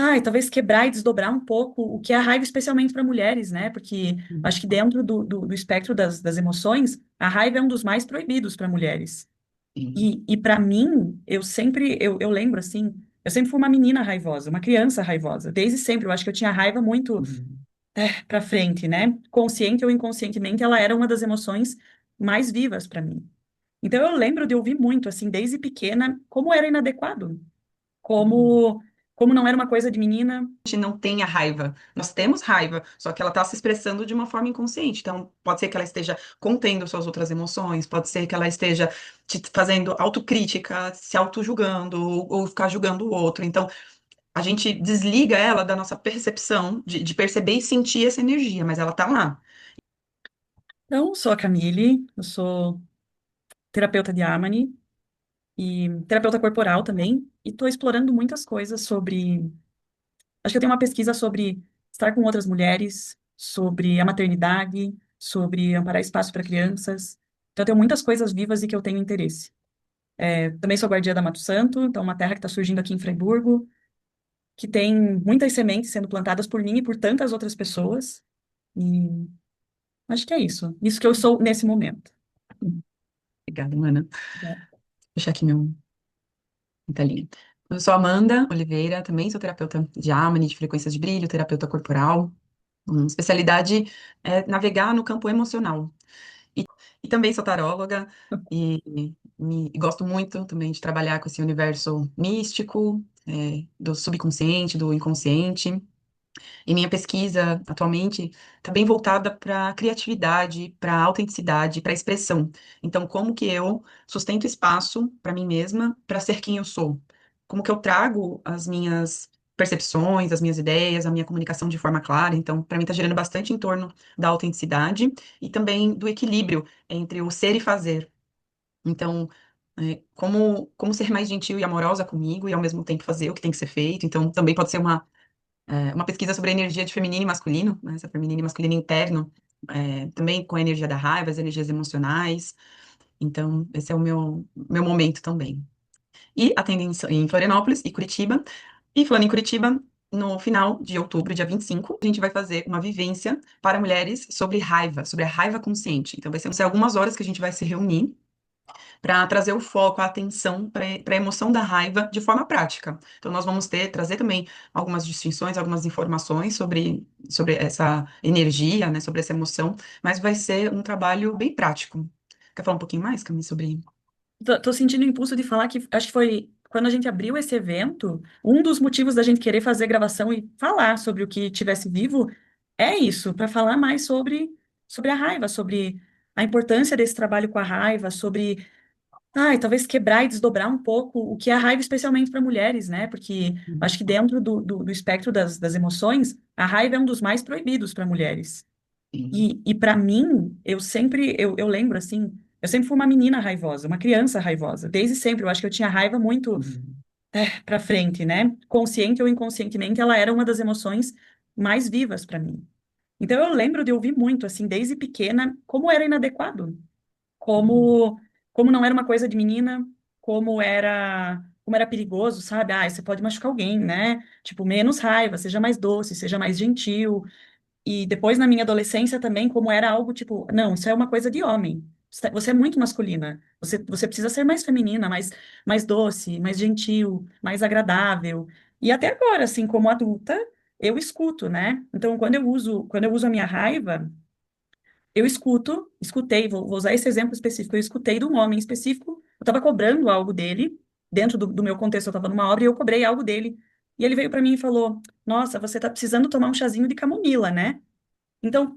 ai, talvez quebrar e desdobrar um pouco o que é a raiva, especialmente para mulheres, né? Porque acho que dentro do espectro das emoções, a raiva é um dos mais proibidos para mulheres. Sim. E para mim, eu lembro assim, eu sempre fui uma menina raivosa, uma criança raivosa, desde sempre. Eu acho que eu tinha raiva muito Uhum. para frente, né? Consciente ou inconscientemente, ela era uma das emoções mais vivas para mim. Então eu lembro de ouvir muito, assim, desde pequena, como era inadequado, Uhum. como não era uma coisa de menina. A gente não tem a raiva. Nós temos raiva, só que ela está se expressando de uma forma inconsciente. Então, pode ser que ela esteja contendo suas outras emoções, pode ser que ela esteja te fazendo autocrítica, se auto-julgando ou ficar julgando o outro. Então, a gente desliga ela da nossa percepção de perceber e sentir essa energia, mas ela está lá. Então, sou a Camille, eu sou terapeuta de Harmony e terapeuta corporal também, e estou explorando muitas coisas sobre. Acho que eu tenho uma pesquisa sobre estar com outras mulheres, sobre a maternidade, sobre amparar espaço para crianças. Então, eu tenho muitas coisas vivas e que eu tenho interesse. Também sou guardiã da Mato Santo, então, uma terra que está surgindo aqui em Freiburgo, que tem muitas sementes sendo plantadas por mim e por tantas outras pessoas. E acho que é isso. Isso que eu sou nesse momento. Obrigada, Ana. Vou É. deixar aqui minha telinha. Eu sou Amanda Oliveira, também sou terapeuta de Harmony, de frequências de brilho, terapeuta corporal. Especialidade é navegar no campo emocional. E, e também sou taróloga e gosto muito também de trabalhar com esse universo místico, do subconsciente, do inconsciente. E minha pesquisa atualmente está bem voltada para a criatividade, para a autenticidade, para a expressão. Então, como que eu sustento espaço para mim mesma, para ser quem eu sou? Como que eu trago as minhas percepções, as minhas ideias, a minha comunicação de forma clara? Então, para mim está girando bastante em torno da autenticidade e também do equilíbrio entre o ser e fazer. Então, como ser mais gentil e amorosa comigo e ao mesmo tempo fazer o que tem que ser feito. Então, também pode ser uma pesquisa sobre a energia de feminino e masculino, né, essa feminino e masculino interno, também com a energia da raiva, as energias emocionais. Então, esse é o meu momento também. E atendo em Florianópolis e Curitiba. E falando em Curitiba, no final de outubro, dia 25, a gente vai fazer uma vivência para mulheres sobre raiva, sobre a raiva consciente. Então, vai ser algumas horas que a gente vai se reunir para trazer o foco, a atenção para a emoção da raiva de forma prática. Então, nós vamos trazer também algumas distinções, algumas informações sobre essa energia, né, sobre essa emoção, mas vai ser um trabalho bem prático. Quer falar um pouquinho mais, Camille, sobre... Tô sentindo o impulso de falar que acho que foi quando a gente abriu esse evento, um dos motivos da gente querer fazer gravação e falar sobre o que tivesse vivo é isso, para falar mais sobre a raiva, sobre a importância desse trabalho com a raiva, sobre, ai, talvez quebrar e desdobrar um pouco o que é a raiva, especialmente para mulheres, né? Porque acho que dentro do espectro das emoções, a raiva é um dos mais proibidos para mulheres. Sim. E para mim, eu lembro assim, eu sempre fui uma menina raivosa, uma criança raivosa, desde sempre. Eu acho que eu tinha raiva muito Uhum. para frente, né? Consciente ou inconscientemente, ela era uma das emoções mais vivas para mim. Então eu lembro de ouvir muito assim, desde pequena, como era inadequado, Uhum. como não era uma coisa de menina, como era perigoso, sabe? Ah, você pode machucar alguém, né? Tipo, menos raiva, seja mais doce, seja mais gentil. E depois, na minha adolescência também, como era algo tipo, não, isso é uma coisa de homem. Você é muito masculina. Você precisa ser mais feminina, mais doce, mais gentil, mais agradável. E até agora, assim, como adulta, eu escuto, né? Então, quando eu uso a minha raiva, eu escutei, vou usar esse exemplo específico, eu escutei de um homem específico, eu estava cobrando algo dele, dentro do meu contexto, eu estava numa obra e eu cobrei algo dele. E ele veio para mim e falou: Nossa, você está precisando tomar um chazinho de camomila, né? Então,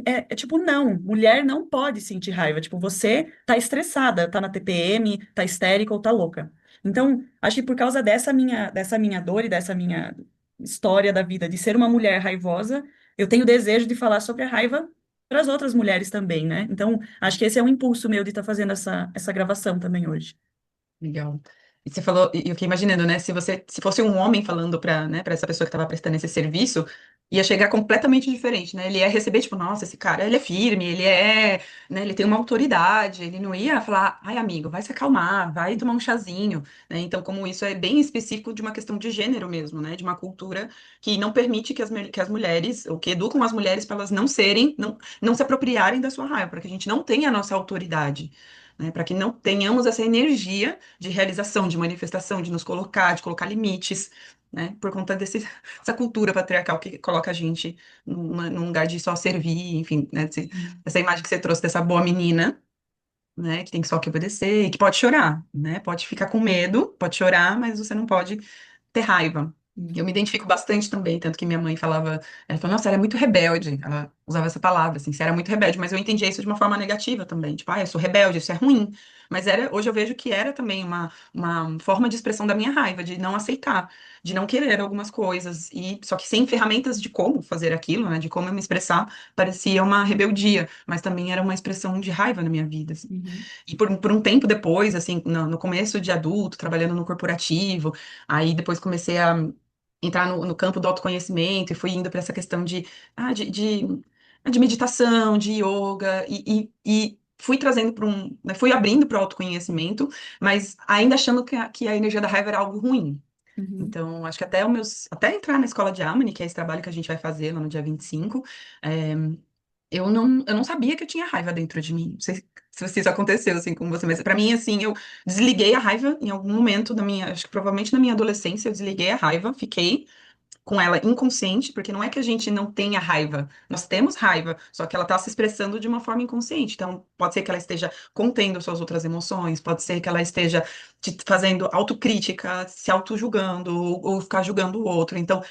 é tipo, não, mulher não pode sentir raiva. Tipo, você tá estressada, tá na TPM, tá histérica ou tá louca. Então, acho que por causa dessa minha dor e dessa minha história da vida de ser uma mulher raivosa, eu tenho desejo de falar sobre a raiva para as outras mulheres também, né? Então, acho que esse é um impulso meu de estar fazendo essa gravação também hoje. Legal. E você falou, e eu fiquei imaginando, né? Se fosse um homem falando para, né, para essa pessoa que estava prestando esse serviço, ia chegar completamente diferente, né? Ele ia receber, tipo, nossa, esse cara, ele é firme, ele é, né, ele tem uma autoridade, ele não ia falar, ai, amigo, vai se acalmar, vai tomar um chazinho, né? Então, como isso é bem específico de uma questão de gênero mesmo, né? De uma cultura que não permite que as mulheres, ou que educam as mulheres para elas não serem, não se apropriarem da sua raiva, para que a gente não tenha a nossa autoridade. Né, para que não tenhamos essa energia de realização, de manifestação, de colocar limites, né? Por conta dessa cultura patriarcal que coloca a gente num lugar de só servir, enfim, né? Essa imagem que você trouxe dessa boa menina, né? Que tem só que obedecer, e que pode chorar, né? Pode ficar com medo, pode chorar, mas você não pode ter raiva. Eu me identifico bastante também, tanto que minha mãe falava, ela falou, nossa, ela é muito rebelde. Ela usava essa palavra, assim, você era muito rebelde, mas eu entendia isso de uma forma negativa também, tipo, ah, eu sou rebelde, isso é ruim. Mas hoje eu vejo que era também uma forma de expressão da minha raiva, de não aceitar, de não querer algumas coisas, e só que sem ferramentas de como fazer aquilo, né, de como eu me expressar, parecia uma rebeldia, mas também era uma expressão de raiva na minha vida, assim. Uhum, E por um tempo depois, assim, no começo de adulto, trabalhando no corporativo, aí depois comecei a entrar no campo do autoconhecimento e fui indo para essa questão ah, de, de, de meditação, de yoga, e fui trazendo para né, fui abrindo para o autoconhecimento, mas ainda achando que a energia da raiva era algo ruim. uhum, Então, acho que até entrar na escola de Amani, que é esse trabalho que a gente vai fazer lá no dia 25, eu não sabia que eu tinha raiva dentro de mim. Não sei se isso aconteceu assim com você, mas para mim, assim, eu desliguei a raiva em algum momento acho que provavelmente na minha adolescência, eu desliguei a raiva, fiquei com ela inconsciente, porque não é que a gente não tenha raiva, nós temos raiva, só que ela está se expressando de uma forma inconsciente. Então, pode ser que ela esteja contendo suas outras emoções, pode ser que ela esteja te fazendo autocrítica, se auto-julgando, ou ficar julgando o outro. Então,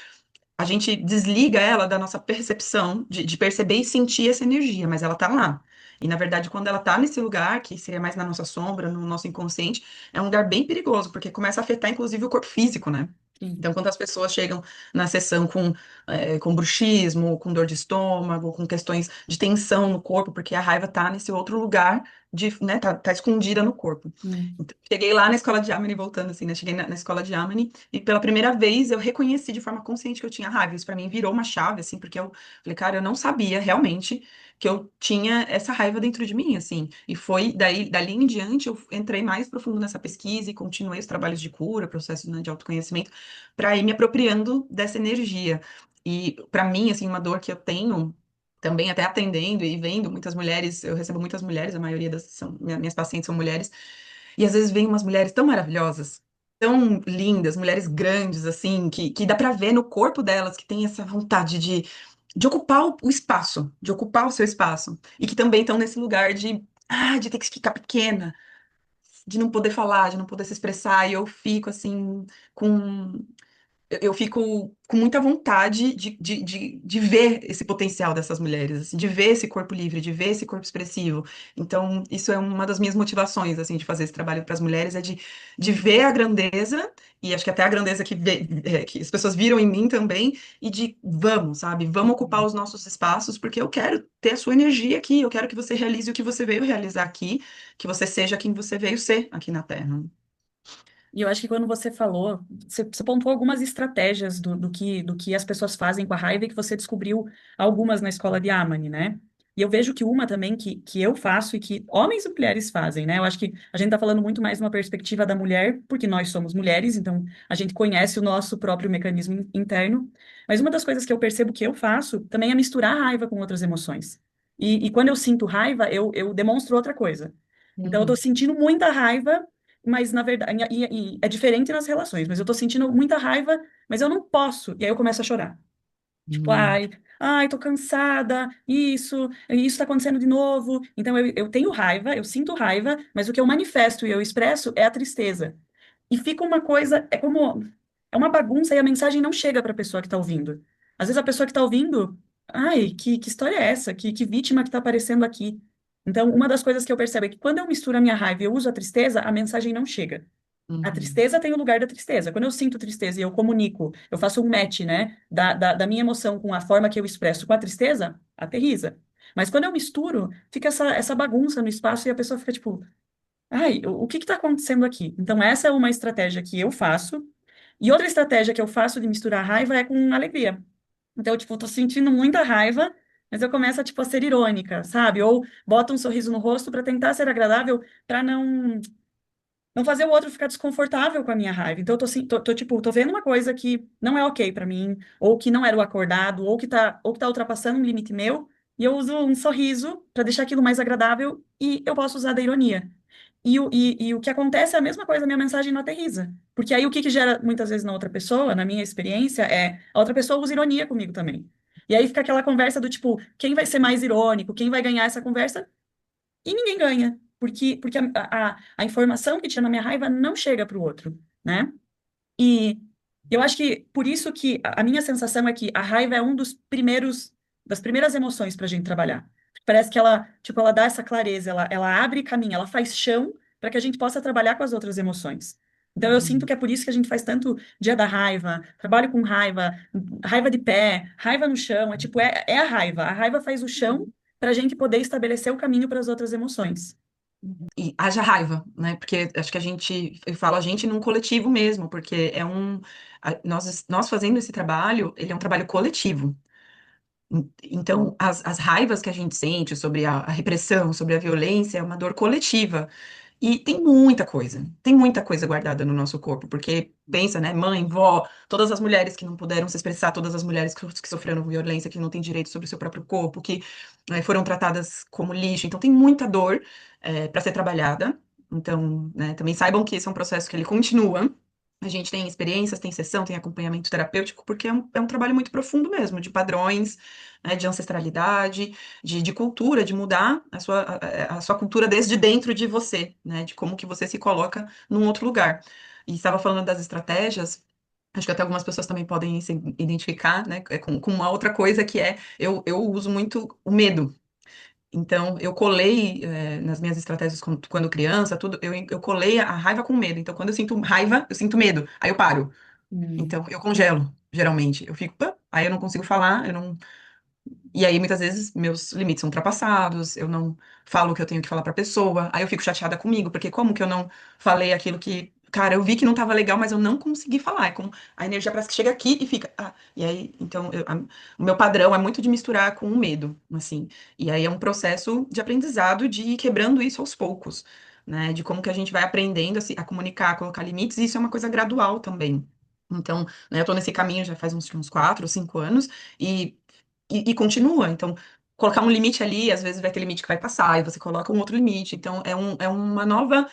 a gente desliga ela da nossa percepção de perceber e sentir essa energia, mas ela tá lá. E, na verdade, quando ela tá nesse lugar, que seria mais na nossa sombra, no nosso inconsciente, é um lugar bem perigoso, porque começa a afetar, inclusive, o corpo físico, né? sim. Então, quando as pessoas chegam na sessão com bruxismo, com dor de estômago, com questões de tensão no corpo, porque a raiva tá nesse outro lugar, né, tá escondida no corpo. Hum, Então, cheguei lá na escola de Amani, voltando assim, né? Cheguei na escola de Amani e pela primeira vez eu reconheci de forma consciente que eu tinha raiva. Isso pra mim virou uma chave, assim, porque eu falei, cara, eu não sabia realmente que eu tinha essa raiva dentro de mim, assim. E foi dali em diante eu entrei mais profundo nessa pesquisa e continuei os trabalhos de cura, processo, né, de autoconhecimento, para ir me apropriando dessa energia. E pra mim, assim, uma dor que eu tenho também até atendendo e vendo muitas mulheres, eu recebo muitas mulheres, a maioria minhas pacientes são mulheres, e às vezes vem umas mulheres tão maravilhosas, tão lindas, mulheres grandes, assim, que dá pra ver no corpo delas que tem essa vontade de ocupar o espaço, de ocupar o seu espaço. E que também estão nesse lugar de ter que ficar pequena, de não poder falar, de não poder se expressar. E eu fico, assim, com eu fico com muita vontade de ver esse potencial dessas mulheres, assim, de ver esse corpo livre, de ver esse corpo expressivo. Então, isso é uma das minhas motivações, assim, de fazer esse trabalho para as mulheres, é de ver a grandeza, e acho que até a grandeza que as pessoas viram em mim também, e de vamos, sabe, vamos ocupar os nossos espaços, porque eu quero ter a sua energia aqui, eu quero que você realize o que você veio realizar aqui, que você seja quem você veio ser aqui na Terra. E eu acho que quando você falou, você pontuou algumas estratégias do que as pessoas fazem com a raiva e que você descobriu algumas na escola de Amani, né? E eu vejo que uma também que eu faço e que homens e mulheres fazem, né? Eu acho que a gente tá falando muito mais numa perspectiva da mulher, porque nós somos mulheres, então a gente conhece o nosso próprio mecanismo interno. Mas uma das coisas que eu percebo que eu faço também é misturar a raiva com outras emoções. E quando eu sinto raiva, eu demonstro outra coisa. Então eu tô Uhum, sentindo muita raiva, mas na verdade, e é diferente nas relações, mas eu tô sentindo muita raiva, mas eu não posso. E aí eu começo a chorar. Tipo, uhum, ai, tô cansada, isso tá acontecendo de novo. Então eu tenho raiva, eu sinto raiva, mas o que eu manifesto e eu expresso é a tristeza. E fica uma coisa, é uma bagunça e a mensagem não chega para a pessoa que tá ouvindo. Às vezes a pessoa que tá ouvindo, ai, que história é essa? Que vítima que tá aparecendo aqui? Então, uma das coisas que eu percebo é que quando eu misturo a minha raiva e eu uso a tristeza, a mensagem não chega. A uhum. tristeza tem o lugar da tristeza. Quando eu sinto tristeza e eu comunico, eu faço um match, né, da minha emoção com a forma que eu expresso com a tristeza, aterriza. Mas quando eu misturo, fica essa bagunça no espaço e a pessoa fica tipo, ai, o que está acontecendo aqui? Então, essa é uma estratégia que eu faço. E outra estratégia que eu faço de misturar raiva é com alegria. Então, tipo, eu tô sentindo muita raiva, mas eu começo a, tipo, a ser irônica, sabe? Ou boto um sorriso no rosto para tentar ser agradável, para não fazer o outro ficar desconfortável com a minha raiva. Então, eu tô, assim, tipo, tô vendo uma coisa que não é ok pra mim, ou que não era o acordado, ou que tá ultrapassando um limite meu, e eu uso um sorriso pra deixar aquilo mais agradável, e eu posso usar da ironia. E o que acontece é a mesma coisa, a minha mensagem não aterriza. Porque aí o que gera muitas vezes na outra pessoa, na minha experiência, é a outra pessoa usa ironia comigo também. E aí fica aquela conversa do tipo, quem vai ser mais irônico, quem vai ganhar essa conversa? E ninguém ganha, porque a informação que tinha na minha raiva não chega para o outro, né? E eu acho que por isso que a minha sensação é que a raiva é um das primeiras emoções para a gente trabalhar. Parece que ela, tipo, ela dá essa clareza, ela abre caminho, ela faz chão para que a gente possa trabalhar com as outras emoções. Então eu sinto Uhum. que é por isso que a gente faz tanto dia da raiva, trabalho com raiva, raiva de pé, raiva no chão, é tipo, é a raiva. A raiva faz o chão para a gente poder estabelecer o caminho para as outras emoções. E haja raiva, né? Porque acho que a gente, eu falo a gente num coletivo mesmo, porque é nós fazendo esse trabalho, ele é um trabalho coletivo. Então, as raivas que a gente sente sobre a repressão, sobre a violência, é uma dor coletiva. E tem muita coisa guardada no nosso corpo, porque pensa, né, mãe, vó, todas as mulheres que não puderam se expressar, todas as mulheres que sofreram violência, que não têm direito sobre o seu próprio corpo, que foram tratadas como lixo. Então, tem muita dor para ser trabalhada. Então, né, também saibam que esse é um processo que ele continua. A gente tem experiências, tem sessão, tem acompanhamento terapêutico, porque é um trabalho muito profundo mesmo, de padrões, né, de ancestralidade, de cultura, de mudar a sua cultura desde dentro de você, né, de como que você se coloca num outro lugar. E estava falando das estratégias, acho que até algumas pessoas também podem se identificar, né, com uma outra coisa que eu uso muito o medo. Então, eu colei, nas minhas estratégias quando criança, tudo, eu colei a raiva com medo. Então, quando eu sinto raiva, eu sinto medo, aí eu paro. Hum. Então, eu congelo, geralmente. Eu fico, pã, aí eu não consigo falar, eu não, e aí, muitas vezes, meus limites são ultrapassados, eu não falo o que eu tenho que falar pra pessoa, aí eu fico chateada comigo, porque como que eu não falei aquilo que, cara, eu vi que não tava legal, mas eu não consegui falar. É como a energia parece que chega aqui e fica, e aí, então, o meu padrão é muito de misturar com o medo, assim. E aí é um processo de aprendizado de ir quebrando isso aos poucos, né? De como que a gente vai aprendendo a comunicar, a colocar limites, e isso é uma coisa gradual também. Então, né, eu tô nesse caminho já faz uns 4 ou 5 anos, e e continua. Então, colocar um limite ali, às vezes vai ter limite que vai passar, e você coloca um outro limite. Então, é uma nova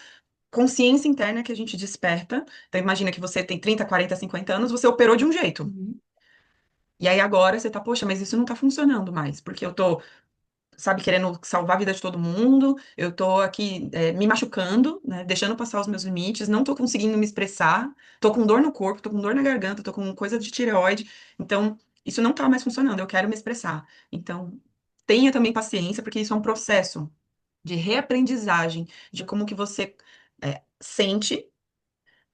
consciência interna que a gente desperta. Então, imagina que você tem 30, 40, 50 anos, você operou de um jeito. Uhum. E aí agora você tá, poxa, mas isso não tá funcionando mais, porque eu tô, sabe, querendo salvar a vida de todo mundo, eu tô aqui, me machucando, né, deixando passar os meus limites, não tô conseguindo me expressar, tô com dor no corpo, tô com dor na garganta, tô com coisa de tireoide, então isso não tá mais funcionando, eu quero me expressar. Então, tenha também paciência, porque isso é um processo de reaprendizagem de como que você sente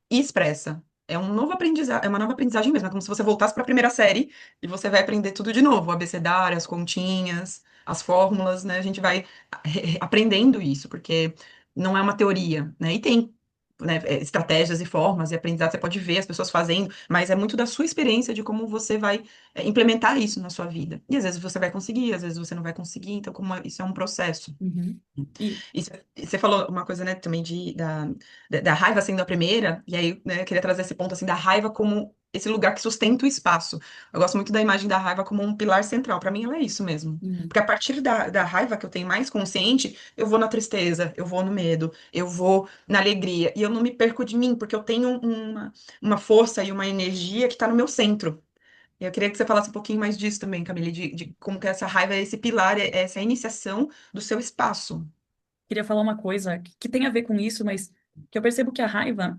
e expressa. É um novo aprendizado, é uma nova aprendizagem mesmo. É como se você voltasse para a primeira série e você vai aprender tudo de novo, o abecedário, as continhas, as fórmulas, né? A gente vai aprendendo isso, porque não é uma teoria, né? E tem, né, estratégias e formas e aprendizado, você pode ver as pessoas fazendo, mas é muito da sua experiência de como você vai implementar isso na sua vida. E às vezes você vai conseguir, às vezes você não vai conseguir, então isso é um processo. Uhum. E E você falou uma coisa, né, também da raiva sendo a primeira, e aí, né, eu queria trazer esse ponto, assim, da raiva como esse lugar que sustenta o espaço. Eu gosto muito da imagem da raiva como um pilar central. Para mim, ela é isso mesmo. uhum. Porque a partir da raiva que eu tenho mais consciente, eu vou na tristeza, eu vou no medo, eu vou na alegria, e eu não me perco de mim, porque eu tenho uma força e uma energia que está no meu centro. E eu queria que você falasse um pouquinho mais disso também, Camille, de como que essa raiva é esse pilar, é essa iniciação do seu espaço. queria falar uma coisa que tem a ver com isso, mas que eu percebo que a raiva,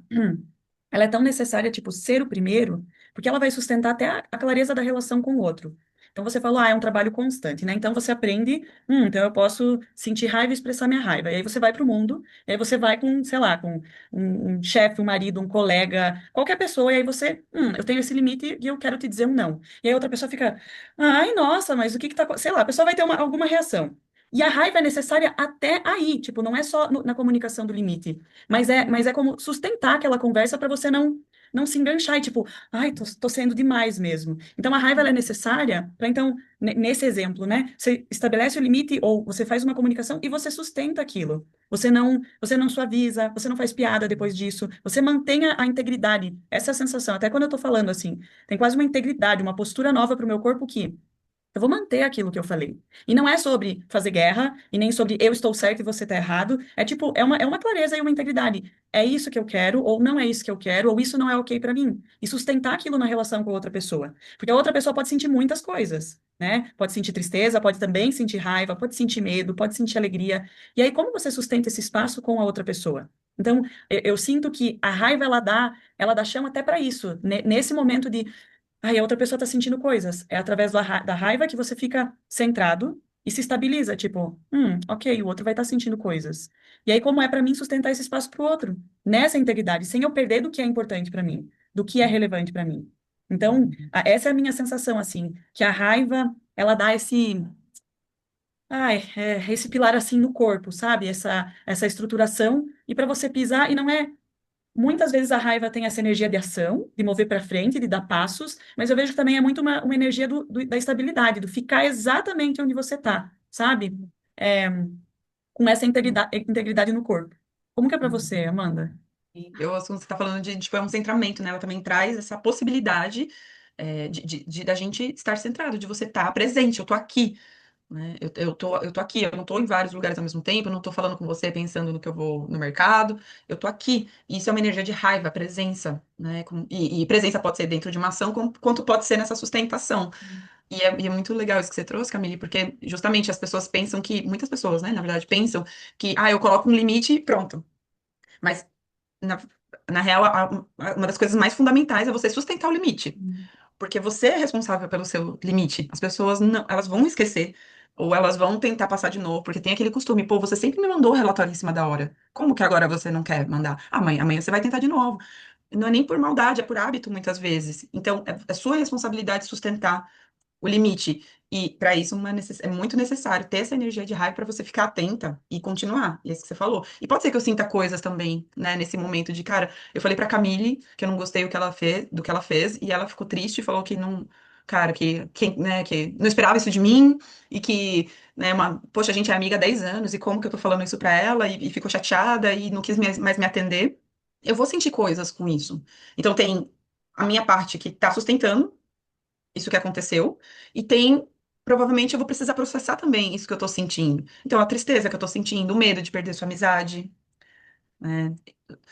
ela é tão necessária, tipo, ser o primeiro, porque ela vai sustentar até a clareza da relação com o outro. Então você falou, é um trabalho constante, né? Então você aprende, então eu posso sentir raiva e expressar minha raiva. E aí você vai para o mundo, e aí você vai com, sei lá, com um chefe, um marido, um colega, qualquer pessoa, e aí você, eu tenho esse limite e eu quero te dizer um não. E aí outra pessoa fica, ai, nossa, mas o que que tá, sei lá, a pessoa vai ter alguma reação. E a raiva é necessária até aí, tipo, não é só na comunicação do limite, mas é como sustentar aquela conversa para você não se enganchar e tipo, ai, tô sendo demais mesmo. Então a raiva ela é necessária para então, nesse exemplo, né, você estabelece o limite ou você faz uma comunicação e você sustenta aquilo. Você não suaviza, você não faz piada depois disso, você mantém a integridade. Essa é a sensação. Até quando eu tô falando assim, tem quase uma integridade, uma postura nova para o meu corpo que eu vou manter aquilo que eu falei. E não é sobre fazer guerra, e nem sobre eu estou certo e você está errado. É tipo, é uma clareza e uma integridade. É isso que eu quero, ou não é isso que eu quero, ou isso não é ok para mim. E sustentar aquilo na relação com a outra pessoa. Porque a outra pessoa pode sentir muitas coisas, né? Pode sentir tristeza, pode também sentir raiva, pode sentir medo, pode sentir alegria. E aí, como você sustenta esse espaço com a outra pessoa? Então, eu sinto que a raiva, ela dá chão até para isso. Nesse momento de aí a outra pessoa tá sentindo coisas. É através da raiva que você fica centrado e se estabiliza, tipo, ok, o outro vai estar sentindo coisas. E aí, como é para mim sustentar esse espaço para o outro? Nessa integridade, sem eu perder do que é importante para mim, do que é relevante para mim. Então, essa é a minha sensação, assim, que a raiva, ela dá esse pilar assim no corpo, sabe? Essa estruturação, e para você pisar, e não é. Muitas vezes a raiva tem essa energia de ação, de mover para frente, de dar passos, mas eu vejo que também é muito uma energia da estabilidade, do ficar exatamente onde você está, sabe? É, com essa integridade no corpo. Como que é para você, Amanda? Eu assunto que você está falando de, tipo, é um centramento, né? Ela também traz essa possibilidade da gente estar centrado, de você estar presente, eu tô aqui, né? Eu tô aqui, eu não tô em vários lugares ao mesmo tempo, eu não tô falando com você pensando no que eu vou no mercado, eu tô aqui. E isso é uma energia de raiva, presença, né? E presença pode ser dentro de uma ação, quanto pode ser nessa sustentação. E é muito legal isso que você trouxe, Camille, porque justamente as pessoas pensam que, muitas pessoas, né, na verdade, pensam que, eu coloco um limite e pronto. Mas na, na real, uma das coisas mais fundamentais é você sustentar o limite. Porque você é responsável pelo seu limite. As pessoas não, elas vão esquecer. Ou elas vão tentar passar de novo, porque tem aquele costume, pô, você sempre me mandou o relatório em cima da hora. Como que agora você não quer mandar? Amanhã você vai tentar de novo. Não é nem por maldade, é por hábito, muitas vezes. Então, é sua responsabilidade sustentar o limite. E para isso é muito necessário ter essa energia de raiva para você ficar atenta e continuar. E é isso que você falou. E pode ser que eu sinta coisas também, né, nesse momento de, cara, eu falei para Camille que eu não gostei do que ela fez, e ela ficou triste e falou que não, cara, né, que não esperava isso de mim e que, né, poxa, a gente é amiga há 10 anos e como que eu tô falando isso para ela e ficou chateada e não quis mais me atender. Eu vou sentir coisas com isso. Então tem a minha parte que tá sustentando isso que aconteceu, e tem, provavelmente eu vou precisar processar também isso que eu tô sentindo. Então, a tristeza que eu tô sentindo, o medo de perder sua amizade, né?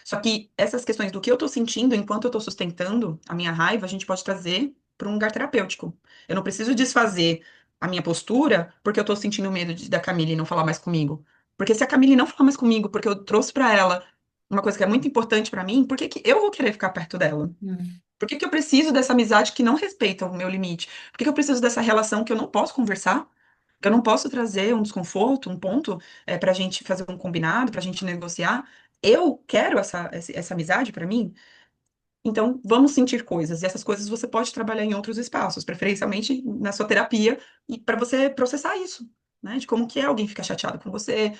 Só que essas questões do que eu tô sentindo enquanto eu tô sustentando a minha raiva, a gente pode trazer para um lugar terapêutico. Eu não preciso desfazer a minha postura porque eu tô sentindo medo da Camille não falar mais comigo. Porque se a Camille não falar mais comigo, porque eu trouxe para ela uma coisa que é muito importante para mim, por que que eu vou querer ficar perto dela? Hum. Por que que eu preciso dessa amizade que não respeita o meu limite? Por que que eu preciso dessa relação que eu não posso conversar? Que eu não posso trazer um desconforto, um ponto, para a gente fazer um combinado, para a gente negociar? Eu quero essa amizade para mim? Então, vamos sentir coisas. E essas coisas você pode trabalhar em outros espaços, preferencialmente na sua terapia, e para você processar isso, né? De como que é alguém ficar chateado com você,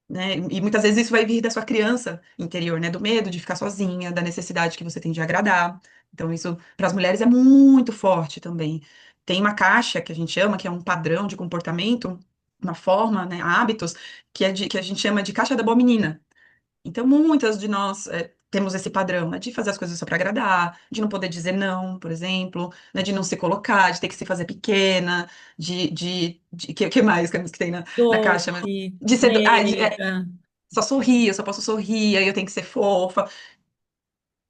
né? E muitas vezes isso vai vir da sua criança interior, né? Do medo de ficar sozinha, da necessidade que você tem de agradar. Então, isso para as mulheres é muito forte também. Tem uma caixa que a gente chama, que é um padrão de comportamento, uma forma, né? Hábitos, que a gente chama de caixa da boa menina. Então, muitas de nós temos esse padrão, né, de fazer as coisas só para agradar, de não poder dizer não, por exemplo, né, de não se colocar, de ter que se fazer pequena, que mais que tem na caixa? Doce, De ser, meiga. só sorrir, eu só posso sorrir, aí eu tenho que ser fofa.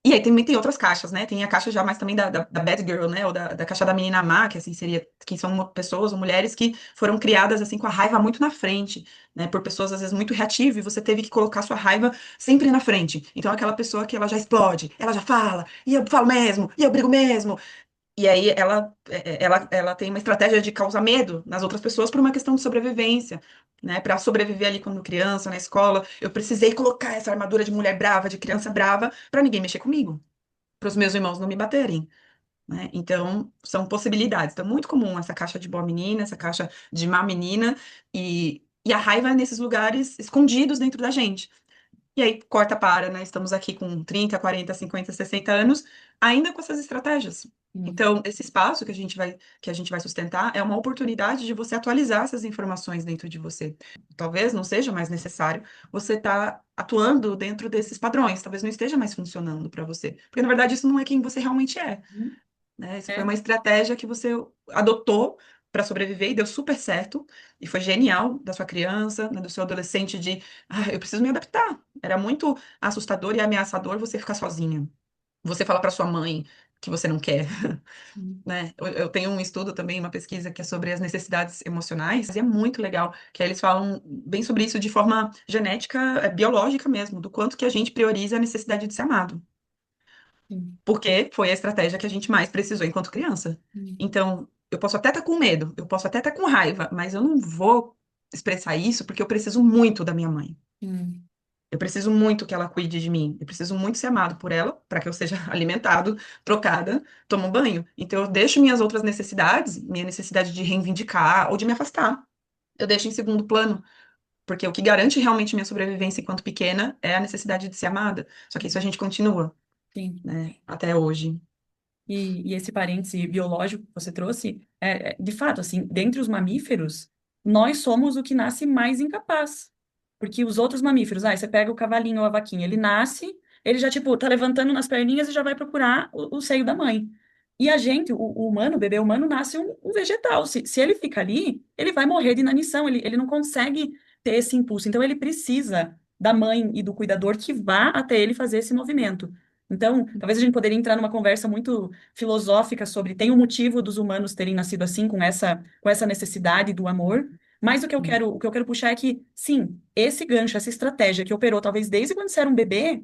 E aí também tem outras caixas, né? Tem a caixa já mais também da bad girl, né? Ou da caixa da menina má, que assim seria, que são pessoas ou mulheres que foram criadas assim com a raiva muito na frente, né? Por pessoas às vezes muito reativas, e você teve que colocar sua raiva sempre na frente. Então aquela pessoa que ela já explode, ela já fala, e eu falo mesmo, e eu brigo mesmo, e aí ela tem uma estratégia de causar medo nas outras pessoas por uma questão de sobrevivência, né? Para sobreviver ali quando criança, na escola, eu precisei colocar essa armadura de mulher brava, de criança brava, para ninguém mexer comigo, para os meus irmãos não me baterem, né? Então, são possibilidades. Então, é muito comum essa caixa de boa menina, essa caixa de má menina, E a raiva é nesses lugares escondidos dentro da gente. E aí, corta para, né? Estamos aqui com 30, 40, 50, 60 anos, ainda com essas estratégias. Sim. Então, esse espaço que a gente vai sustentar é uma oportunidade de você atualizar essas informações dentro de você. Talvez não seja mais necessário você estar atuando dentro desses padrões, talvez não esteja mais funcionando para você. Porque, na verdade, isso não é quem você realmente é, Uhum. né? Isso foi É. uma estratégia que você adotou para sobreviver e deu super certo, e foi genial da sua criança, né, do seu adolescente de, eu preciso me adaptar. Era muito assustador e ameaçador você ficar sozinha. Você fala para sua mãe que você não quer, Uhum. né? Eu tenho um estudo também, uma pesquisa que é sobre as necessidades emocionais, e é muito legal, que aí eles falam bem sobre isso de forma genética, biológica mesmo, do quanto que a gente prioriza a necessidade de ser amado, Sim. porque foi a estratégia que a gente mais precisou enquanto criança. Uhum. Então, eu posso até estar com medo, eu posso até estar com raiva, mas eu não vou expressar isso porque eu preciso muito da minha mãe. Uhum. Eu preciso muito que ela cuide de mim. Eu preciso muito ser amado por ela, para que eu seja alimentado, trocada, tomo um banho. Então, eu deixo minhas outras necessidades, minha necessidade de reivindicar ou de me afastar. Eu deixo em segundo plano, porque o que garante realmente minha sobrevivência enquanto pequena é a necessidade de ser amada. Só que isso a gente continua, Sim. né, até hoje. E esse parêntese biológico que você trouxe, de fato, assim, dentre os mamíferos, nós somos o que nasce mais incapaz. Porque os outros mamíferos, você pega o cavalinho ou a vaquinha, ele nasce, ele já, tipo, tá levantando nas perninhas e já vai procurar o seio da mãe. E a gente, o humano, o bebê humano, nasce um vegetal. Se ele fica ali, ele vai morrer de inanição, ele não consegue ter esse impulso. Então, ele precisa da mãe e do cuidador que vá até ele fazer esse movimento. Então, talvez a gente poderia entrar numa conversa muito filosófica sobre tem um motivo dos humanos terem nascido assim, com essa necessidade do amor. Mas o que eu quero puxar é que, sim, esse gancho, essa estratégia que operou talvez desde quando você era um bebê,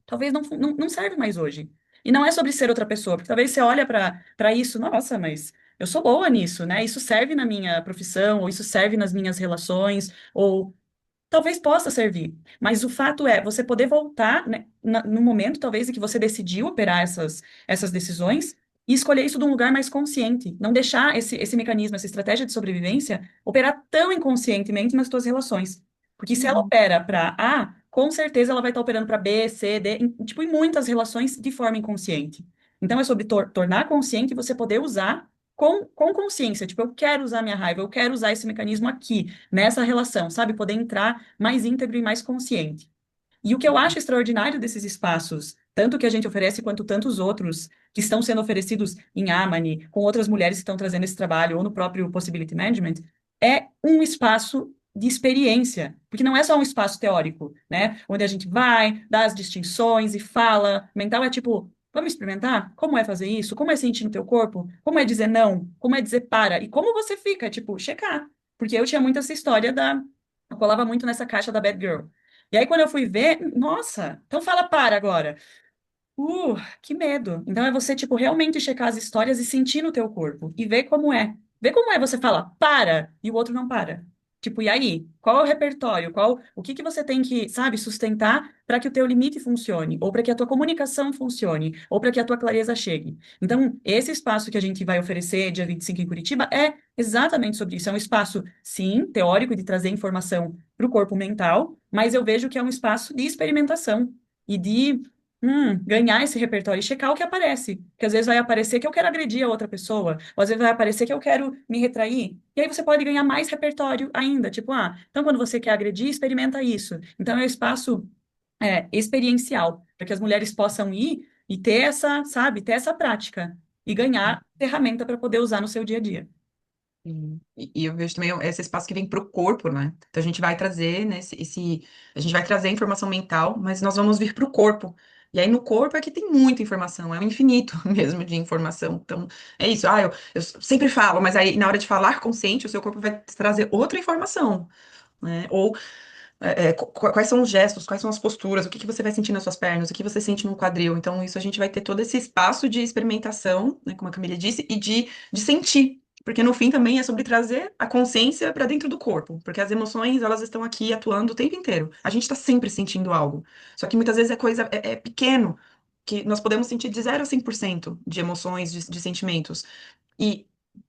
talvez não serve mais hoje. E não é sobre ser outra pessoa, porque talvez você olha para isso, nossa, mas eu sou boa nisso, né? Isso serve na minha profissão, ou isso serve nas minhas relações, ou talvez possa servir, mas o fato é você poder voltar, né, no momento, talvez, em que você decidiu operar essas decisões e escolher isso de um lugar mais consciente. Não deixar esse mecanismo, essa estratégia de sobrevivência operar tão inconscientemente nas suas relações. Porque se ela Uhum, opera para A, com certeza ela vai estar operando para B, C, D, tipo, em muitas relações de forma inconsciente. Então é sobre tornar consciente e você poder usar com consciência. Tipo, eu quero usar minha raiva, eu quero usar esse mecanismo aqui nessa relação, sabe? Poder entrar mais íntegro e mais consciente. E o que eu acho extraordinário desses espaços, tanto que a gente oferece quanto tantos outros que estão sendo oferecidos em Amani, com outras mulheres que estão trazendo esse trabalho, ou no próprio Possibility Management, é um espaço de experiência, porque não é só um espaço teórico, né? Onde a gente vai, dá as distinções e fala. Mental é tipo, vamos experimentar? Como é fazer isso? Como é sentir no teu corpo? Como é dizer não? Como é dizer para? E como você fica? Tipo, checar. Porque eu tinha muito essa história da. Eu colava muito nessa caixa da Bad Girl. E aí, quando eu fui ver, nossa, então fala para agora. Que medo. Então é você, tipo, realmente checar as histórias e sentir no teu corpo e ver como é. Ver como é você fala, para, e o outro não para. Tipo, e aí? Qual é o repertório? O que que você tem que, sabe, sustentar para que o teu limite funcione? Ou para que a tua comunicação funcione? Ou para que a tua clareza chegue? Então, esse espaço que a gente vai oferecer dia 25 em Curitiba é exatamente sobre isso. É um espaço, sim, teórico de trazer informação para o corpo mental, mas eu vejo que é um espaço de experimentação e de ganhar esse repertório e checar o que aparece. Porque às vezes vai aparecer que eu quero agredir a outra pessoa, ou às vezes vai aparecer que eu quero me retrair. E aí você pode ganhar mais repertório ainda. Tipo, então quando você quer agredir, experimenta isso. Então é um espaço experiencial, para que as mulheres possam ir e ter essa, sabe, ter essa prática e ganhar ferramenta para poder usar no seu dia a dia. E eu vejo também esse espaço que vem para o corpo, né? Então a gente vai trazer, né, a gente vai trazer informação mental, mas nós vamos vir para o corpo. E aí no corpo é que tem muita informação, é um infinito mesmo de informação. Então é isso. Eu sempre falo, mas aí na hora de falar consciente, o seu corpo vai trazer outra informação, né? Ou quais são os gestos, quais são as posturas, o que que você vai sentir nas suas pernas, o que você sente no quadril. Então, isso a gente vai ter todo esse espaço de experimentação, né, como a Camila disse, e de sentir. Porque no fim também é sobre trazer a consciência para dentro do corpo, porque as emoções, elas estão aqui atuando o tempo inteiro. A gente está sempre sentindo algo. Só que muitas vezes é pequeno, que nós podemos sentir de 0 a 100% de emoções, de sentimentos. E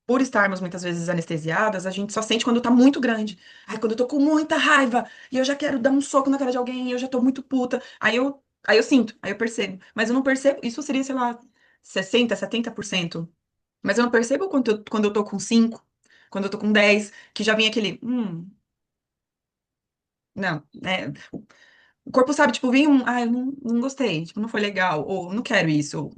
por estarmos muitas vezes anestesiadas, a gente só sente quando tá muito grande. Ai, quando eu tô com muita raiva e eu já quero dar um soco na cara de alguém, eu já tô muito puta. Aí eu sinto, aí eu percebo. Mas eu não percebo, isso seria, sei lá, 60, 70%. Mas eu não percebo quando eu tô com 5, quando eu tô com 10, que já vem aquele, não, né? O corpo sabe, tipo, vem eu não gostei, tipo, não foi legal, ou não quero isso.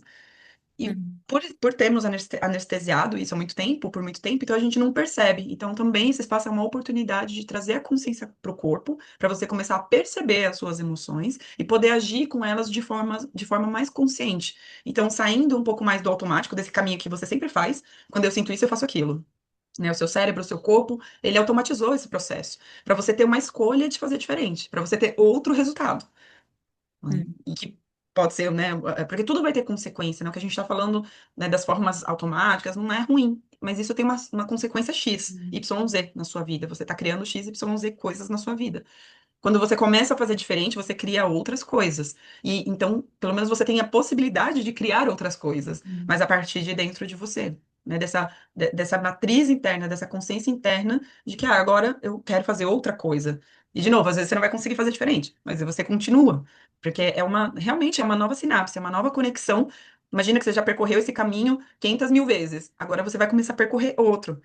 E Uhum. por termos anestesiado isso há muito tempo, por muito tempo, então a gente não percebe. Então também esse espaço é uma oportunidade de trazer a consciência para o corpo, para você começar a perceber as suas emoções e poder agir com elas de forma mais consciente. Então, saindo um pouco mais do automático, desse caminho que você sempre faz, quando eu sinto isso, eu faço aquilo. Né, o seu cérebro, o seu corpo, ele automatizou esse processo para você ter uma escolha de fazer diferente, para você ter outro resultado, né? Uhum. E que pode ser, né? Porque tudo vai ter consequência, né? O que a gente está falando, né, das formas automáticas não é ruim, mas isso tem uma consequência X, Uhum. Y, Z na sua vida. Você está criando X, Y, Z coisas na sua vida. Quando você começa a fazer diferente, você cria outras coisas. E então, pelo menos você tem a possibilidade de criar outras coisas, Uhum. mas a partir de dentro de você. Né, dessa matriz interna, dessa consciência interna de que agora eu quero fazer outra coisa. E, de novo, às vezes você não vai conseguir fazer diferente, mas aí você continua, porque realmente é uma nova sinapse, é uma nova conexão. Imagina que você já percorreu esse caminho 500 mil vezes, agora você vai começar a percorrer outro.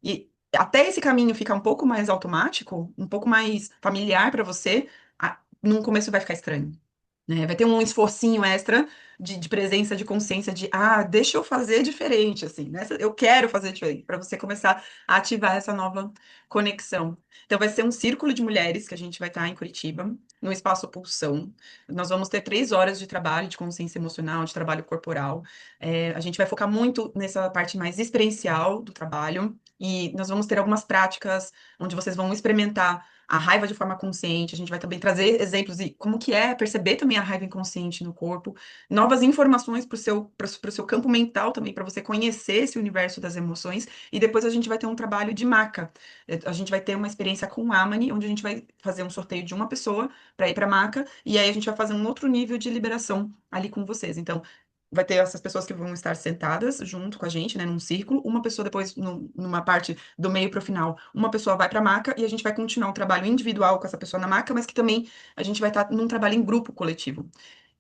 E até esse caminho ficar um pouco mais automático, um pouco mais familiar para você, no começo vai ficar estranho, né? Vai ter um esforcinho extra de presença de consciência de, deixa eu fazer diferente, assim, né? Eu quero fazer diferente, para você começar a ativar essa nova conexão. Então, vai ser um círculo de mulheres que a gente vai estar em Curitiba, no Espaço Pulsão. Nós vamos ter 3 horas de trabalho de consciência emocional, de trabalho corporal. A gente vai focar muito nessa parte mais experiencial do trabalho. E nós vamos ter algumas práticas onde vocês vão experimentar a raiva de forma consciente. A gente vai também trazer exemplos de como que é perceber também a raiva inconsciente no corpo, novas informações para o seu campo mental também, para você conhecer esse universo das emoções. E depois a gente vai ter um trabalho de maca. A gente vai ter uma experiência com o Amani, onde a gente vai fazer um sorteio de uma pessoa para ir para a maca, e aí a gente vai fazer um outro nível de liberação ali com vocês. Então, vai ter essas pessoas que vão estar sentadas junto com a gente, né, num círculo, uma pessoa depois numa parte do meio para o final, uma pessoa vai para a maca e a gente vai continuar um trabalho individual com essa pessoa na maca, mas que também a gente vai estar num trabalho em grupo coletivo.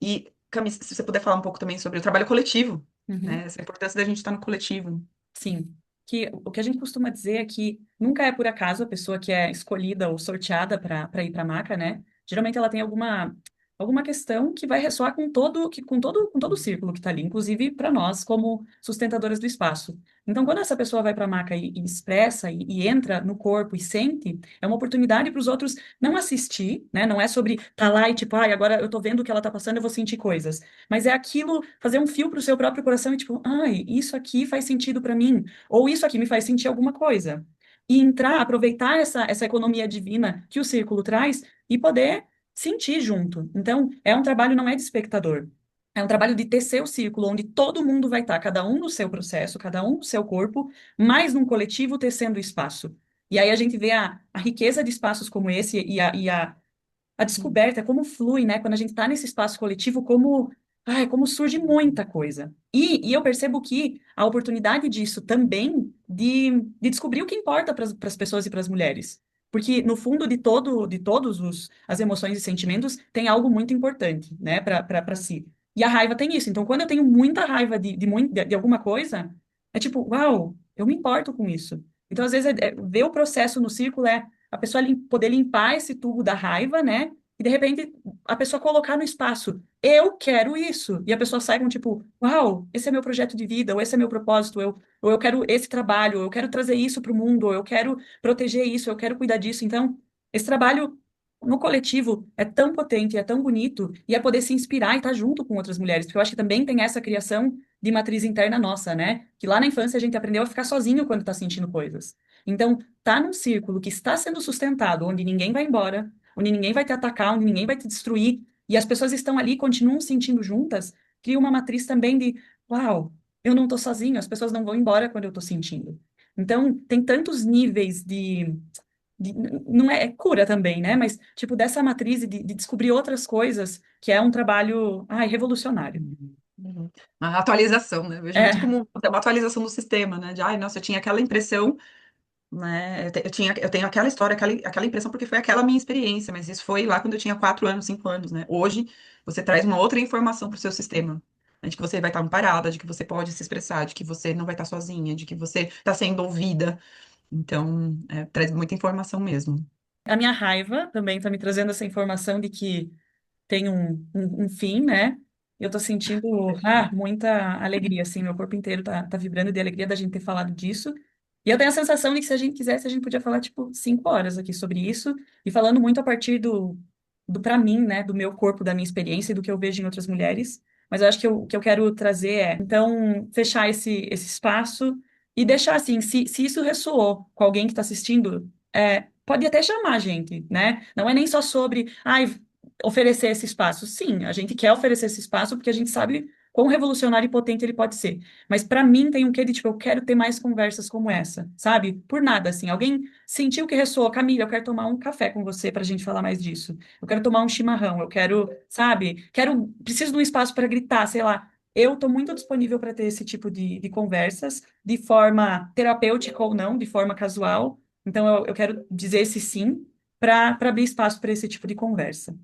E, Cami, se você puder falar um pouco também sobre o trabalho coletivo, né, Uhum. essa importância da gente estar no coletivo. Sim. Que o que a gente costuma dizer é que nunca é por acaso a pessoa que é escolhida ou sorteada para ir para a maca, né? Geralmente ela tem alguma questão que vai ressoar com todo o círculo que está ali, inclusive para nós como sustentadoras do espaço. Então, quando essa pessoa vai para a maca e expressa e entra no corpo e sente, é uma oportunidade para os outros não assistir, né? Não é sobre estar lá e tipo, ai, agora eu tô vendo o que ela tá passando, eu vou sentir coisas. Mas é aquilo, fazer um fio para o seu próprio coração e tipo, ai, isso aqui faz sentido para mim, ou isso aqui me faz sentir alguma coisa. E entrar, aproveitar essa economia divina que o círculo traz e poder sentir junto. Então, é um trabalho, não é de espectador. É um trabalho de tecer o círculo, onde todo mundo vai estar, cada um no seu processo, cada um no seu corpo, mas num coletivo tecendo espaço. E aí a gente vê a riqueza de espaços como esse e a descoberta, como flui, né? Quando a gente está nesse espaço coletivo, como surge muita coisa. E eu percebo que a oportunidade disso também de descobrir o que importa para as pessoas e para as mulheres. Porque no fundo de todos as emoções e sentimentos tem algo muito importante, né, para si. E a raiva tem isso. Então, quando eu tenho muita raiva de alguma coisa, é tipo, uau, eu me importo com isso. Então, às vezes, ver o processo no círculo é a pessoa poder limpar esse tubo da raiva, né? E de repente a pessoa colocar no espaço, eu quero isso. E a pessoa sai com tipo, uau, esse é meu projeto de vida, ou esse é meu propósito, ou eu quero esse trabalho, ou eu quero trazer isso para o mundo, ou eu quero proteger isso, eu quero cuidar disso. Então, esse trabalho no coletivo é tão potente, é tão bonito, e é poder se inspirar e estar junto com outras mulheres, porque eu acho que também tem essa criação de matriz interna nossa, né? Que lá na infância a gente aprendeu a ficar sozinho quando está sentindo coisas. Então, tá num círculo que está sendo sustentado, onde ninguém vai embora, onde ninguém vai te atacar, onde ninguém vai te destruir, e as pessoas estão ali, continuam sentindo juntas, cria uma matriz também de, uau, eu não estou sozinho, as pessoas não vão embora quando eu estou sentindo. Então, tem tantos níveis não é cura também, né? Mas, tipo, dessa matriz de descobrir outras coisas, que é um trabalho, ai, revolucionário. Uhum. Uma atualização, né? Eu vejo muito É, como uma atualização do sistema, né? De, ai, nossa, eu tinha aquela impressão, né? Eu tenho aquela história, aquela impressão, porque foi aquela minha experiência, mas isso foi lá quando eu tinha 4 anos, 5 anos, né? Hoje, você traz uma outra informação para o seu sistema, né? De que você vai estar amparada, de que você pode se expressar, de que você não vai estar sozinha, de que você está sendo ouvida. Então, traz muita informação mesmo. a minha raiva também está me trazendo essa informação de que tem um fim, né? Eu tô sentindo muita alegria, assim, meu corpo inteiro tá vibrando de alegria da gente ter falado disso. E eu tenho a sensação de que se a gente quisesse, a gente podia falar, tipo, 5 horas aqui sobre isso, e falando muito a partir do para mim, né, do meu corpo, da minha experiência e do que eu vejo em outras mulheres. Mas eu acho que o que eu quero trazer é, então, fechar esse espaço e deixar, assim, se isso ressoou com alguém que está assistindo, pode até chamar a gente, né? Não é nem só sobre, ai, oferecer esse espaço. Sim, a gente quer oferecer esse espaço porque a gente sabe quão revolucionário e potente ele pode ser. Mas para mim tem um quê de tipo, eu quero ter mais conversas como essa, sabe? Por nada, assim. Alguém sentiu que ressoou, Camila, eu quero tomar um café com você para a gente falar mais disso. Eu quero tomar um chimarrão, eu quero, sabe? Preciso de um espaço para gritar, sei lá. Eu estou muito disponível para ter esse tipo de conversas, de forma terapêutica ou não, de forma casual. Então, eu quero dizer esse sim para abrir espaço para esse tipo de conversa.